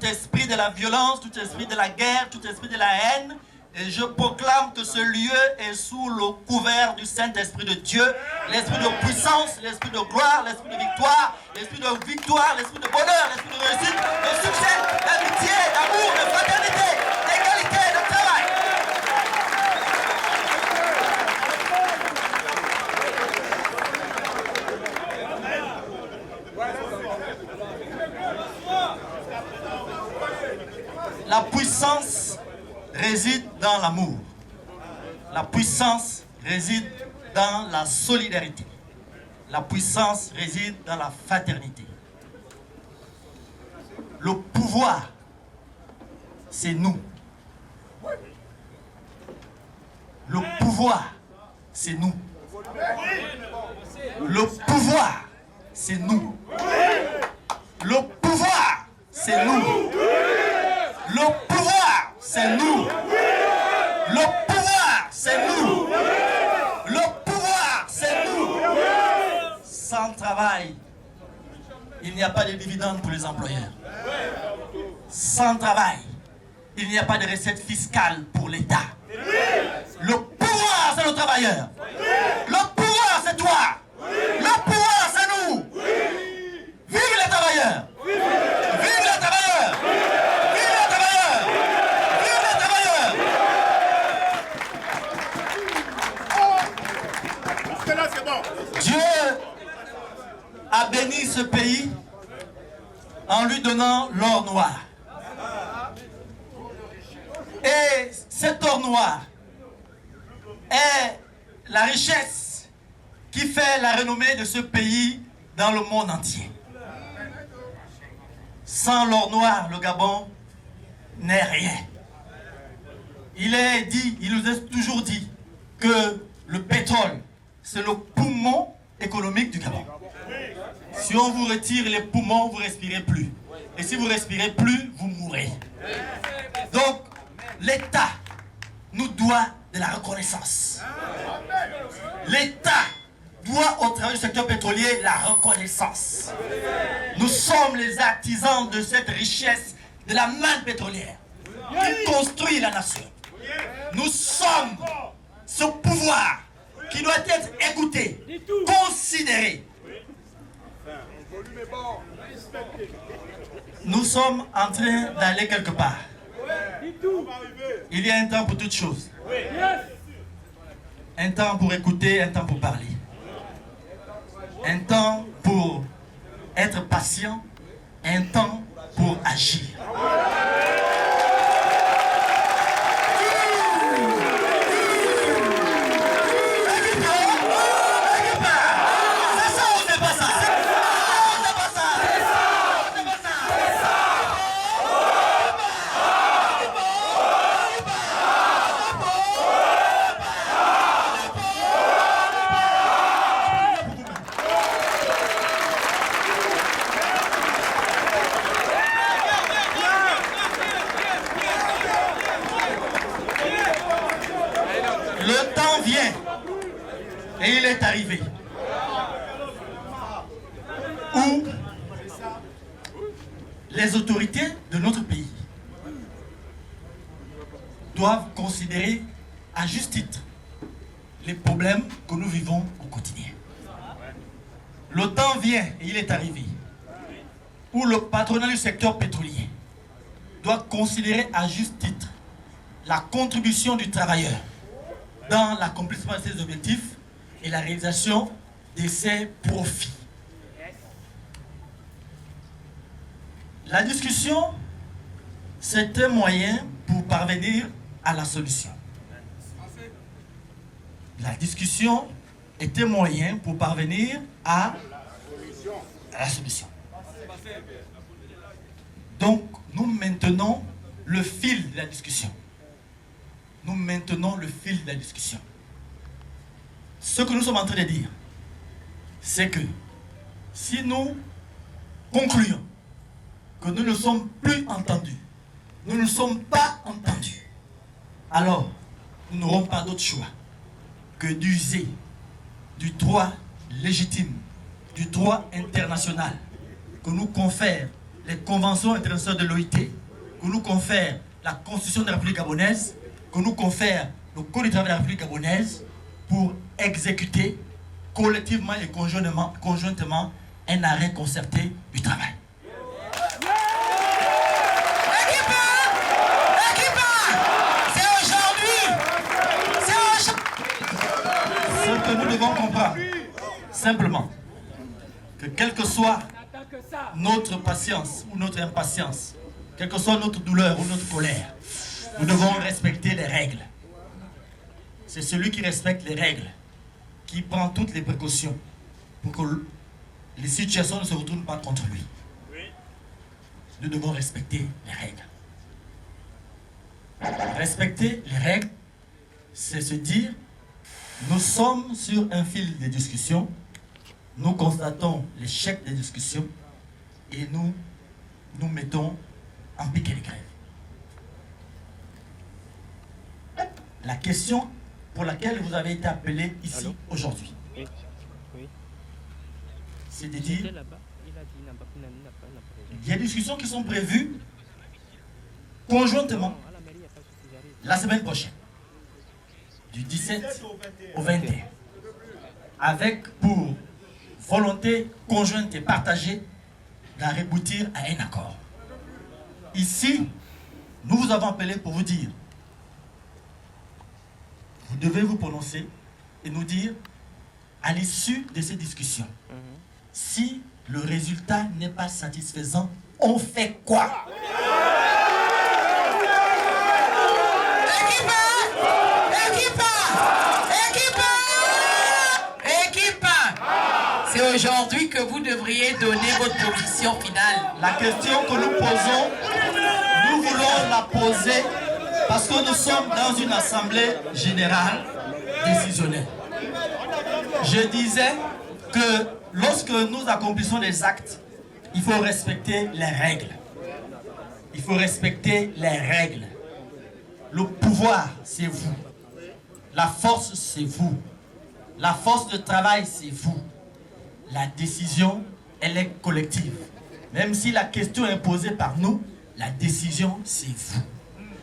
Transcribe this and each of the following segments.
tout esprit de la violence, tout esprit de la guerre, tout esprit de la haine. Et je proclame que ce lieu est sous le couvert du Saint-Esprit de Dieu, l'esprit de puissance, l'esprit de gloire, l'esprit de victoire, l'esprit de bonheur, l'esprit de réussite, de succès, d'amitié, d'amour, de fraternité, d'égalité, de travail. La puissance réside dans l'amour. La puissance réside dans la solidarité. La puissance réside dans la fraternité. Le pouvoir, c'est nous. Le pouvoir, c'est nous. Le pouvoir, c'est nous. Le pouvoir, c'est nous. Le pouvoir, c'est nous. Le pouvoir, c'est nous. Le pouvoir, c'est nous. Sans travail, il n'y a pas de dividendes pour les employeurs. Sans travail, il n'y a pas de recettes fiscales pour l'État. Le pouvoir, c'est le travailleur. Le pouvoir, c'est toi. Le pouvoir, c'est nous. Vive les travailleurs. Vive les travailleurs. Vive les travailleurs. Vive les travailleurs. Là, c'est bon. Dieu a béni ce pays en lui donnant l'or noir. Et cet or noir est la richesse qui fait la renommée de ce pays dans le monde entier. Sans l'or noir, le Gabon n'est rien. Il nous est toujours dit que le pétrole, c'est le poumon économique du Gabon. Si on vous retire les poumons, vous ne respirez plus. Et si vous ne respirez plus, vous mourrez. Donc, l'État nous doit de la reconnaissance. L'État doit au travers du secteur pétrolier la reconnaissance. Nous sommes les artisans de cette richesse de la manne pétrolière qui construit la nation. Nous sommes ce pouvoir qui doit être écouté, considéré. Nous sommes en train d'aller quelque part. Il y a un temps pour toutes choses. Un temps pour écouter, un temps pour parler. Un temps pour être patient, un temps pour agir. Le temps vient et il est arrivé où les autorités de notre pays doivent considérer à juste titre les problèmes que nous vivons au quotidien. Le temps vient et il est arrivé où le patronat du secteur pétrolier doit considérer à juste titre la contribution du travailleur dans l'accomplissement de ses objectifs et la réalisation de ses profits. La discussion, c'est un moyen pour parvenir à la solution. La discussion est un moyen pour parvenir à la solution. Donc, nous maintenons le fil de la discussion. Nous maintenons le fil de la discussion. Ce que nous sommes en train de dire, c'est que si nous concluons que nous ne sommes plus entendus, nous ne sommes pas entendus, alors nous n'aurons pas d'autre choix que d'user du droit légitime, du droit international que nous confère les conventions internationales de l'OIT, que nous confère la Constitution de la République gabonaise, que nous confère le Code du travail de la République gabonaise pour exécuter collectivement et conjointement un arrêt concerté du travail. Ce que nous devons comprendre, simplement, que quelle que soit notre patience ou notre impatience, quelle que soit notre douleur ou notre colère, nous devons respecter les règles. C'est celui qui respecte les règles, qui prend toutes les précautions pour que les situations ne se retournent pas contre lui. Nous devons respecter les règles. Respecter les règles, c'est se dire, nous sommes sur un fil de discussion, nous constatons l'échec des discussions et nous nous mettons en piquet de grève. La question pour laquelle vous avez été appelé ici aujourd'hui, c'est de dire, il y a des discussions qui sont prévues conjointement la semaine prochaine, du 17 au 21, avec pour volonté conjointe et partagée d'aboutir à un accord. Ici, nous vous avons appelé pour vous dire, vous devez vous prononcer et nous dire, à l'issue de ces discussions, si le résultat n'est pas satisfaisant, on fait quoi? C'est aujourd'hui que vous devriez donner votre position finale. La question que nous posons, nous voulons la poser parce que nous sommes dans une assemblée générale décisionnelle. Je disais que lorsque nous accomplissons des actes, il faut respecter les règles. Il faut respecter les règles. Le pouvoir, c'est vous. La force, c'est vous. La force de travail, c'est vous. La décision, elle est collective. Même si la question est posée par nous, la décision, c'est vous.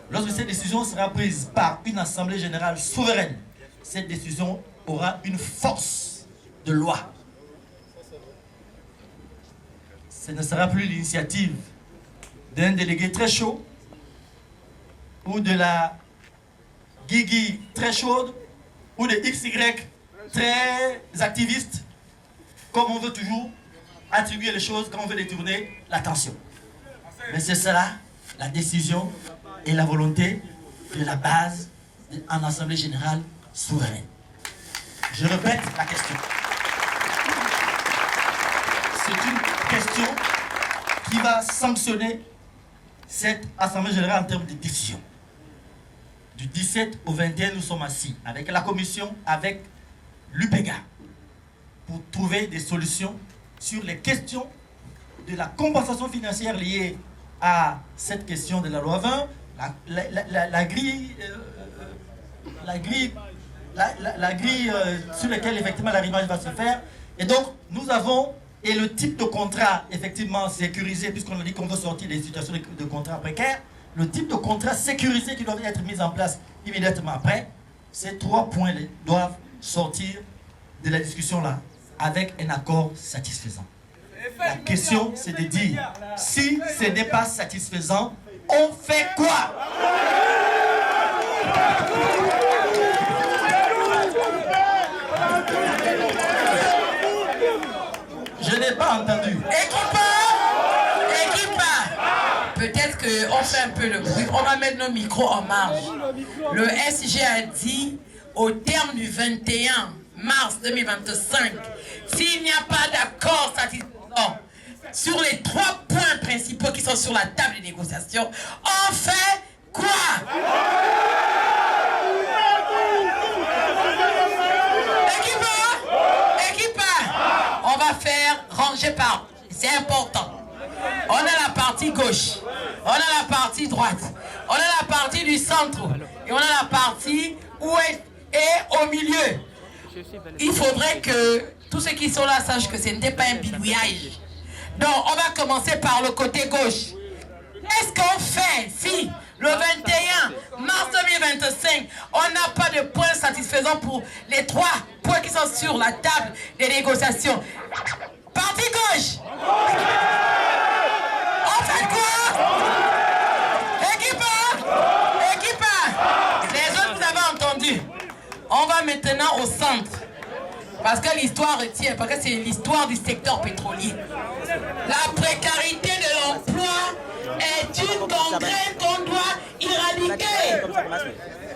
Lorsque cette décision sera prise par une assemblée générale souveraine, cette décision aura une force de loi. Ce ne sera plus l'initiative d'un délégué très chaud ou de la Guigui très chaude ou de XY très activiste, comme on veut toujours attribuer les choses quand on veut détourner l'attention. Mais c'est cela, la décision et la volonté de la base en Assemblée générale souveraine. Je répète la question. C'est une question qui va sanctionner cette Assemblée générale en termes de décision. Du 17 au 21, nous sommes assis avec la Commission, avec l'UPEGA, pour trouver des solutions sur les questions de la compensation financière liée à cette question de la loi 20, la grille sur laquelle effectivement l'arrimage va se faire. Et donc nous avons, et le type de contrat effectivement sécurisé, puisqu'on a dit qu'on veut sortir des situations de contrats précaires, le type de contrat sécurisé qui doit être mis en place immédiatement après, ces 3 points doivent sortir de la discussion là avec un accord satisfaisant. La question, c'est de dire, si ce n'est pas satisfaisant, on fait quoi? Je n'ai pas entendu. Peut-être qu'on fait un peu le bruit. On va mettre nos micros en marge. Le SG a dit, au terme du 21 mars 2025, s'il n'y a pas d'accord satisfaisant sur les 3 points principaux qui sont sur la table de négociation, on fait quoi? Équipe, on va faire ranger par. C'est important. On a la partie gauche, on a la partie droite, on a la partie du centre et on a la partie ouest et au milieu. Il faudrait que tous ceux qui sont là sachent que ce n'était pas un bidouillage. Donc, on va commencer par le côté gauche. Qu'est-ce qu'on fait si le 21 mars 2025, on n'a pas de points satisfaisants pour les 3 points qui sont sur la table des négociations? Parti gauche! On fait quoi? Équipe 1! Équipe 1! Les autres, vous avez entendu. On va maintenant au centre. Parce que l'histoire retient, parce que c'est l'histoire du secteur pétrolier. La précarité de l'emploi est une gangrène qu'on doit éradiquer.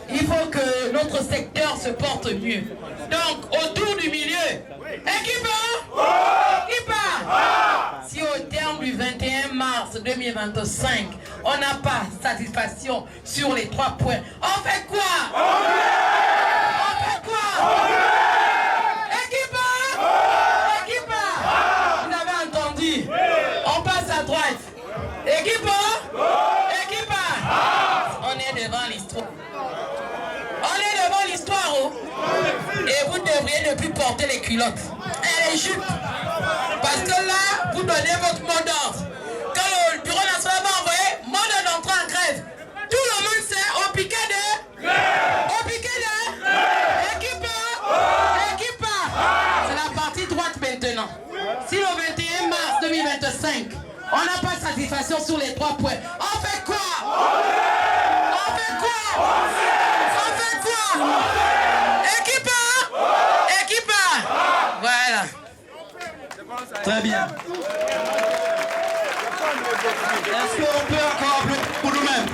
Il faut que notre secteur se porte mieux. Donc, autour du milieu, équipe 1! Équipe 1! Si au terme du 21 mars 2025, on n'a pas satisfaction sur les 3 points, on fait quoi? On fait quoi? Équipe 1! Équipe 1! Vous avez entendu? On passe à droite. Équipe 1! Équipe 1! On est devant l'histoire. On est devant l'histoire, oh. Et vous devriez ne plus porter les culottes et les jupes. Parce que là, vous donnez votre mot d'ordre. Quand le bureau national va envoyer mot d'entrée en grève, tout le monde sait au piquet de... Au piquet de... Équipe 1! Équipe 1! C'est la partie droite maintenant. Si le 21 mars 2025, on n'a pas de satisfaction sur les 3 points, on fait quoi? On fait quoi? On fait quoi? Équipe 1! Équipe 1! Voilà. Très bien. Est-ce qu'on peut encore appeler pour nous-mêmes?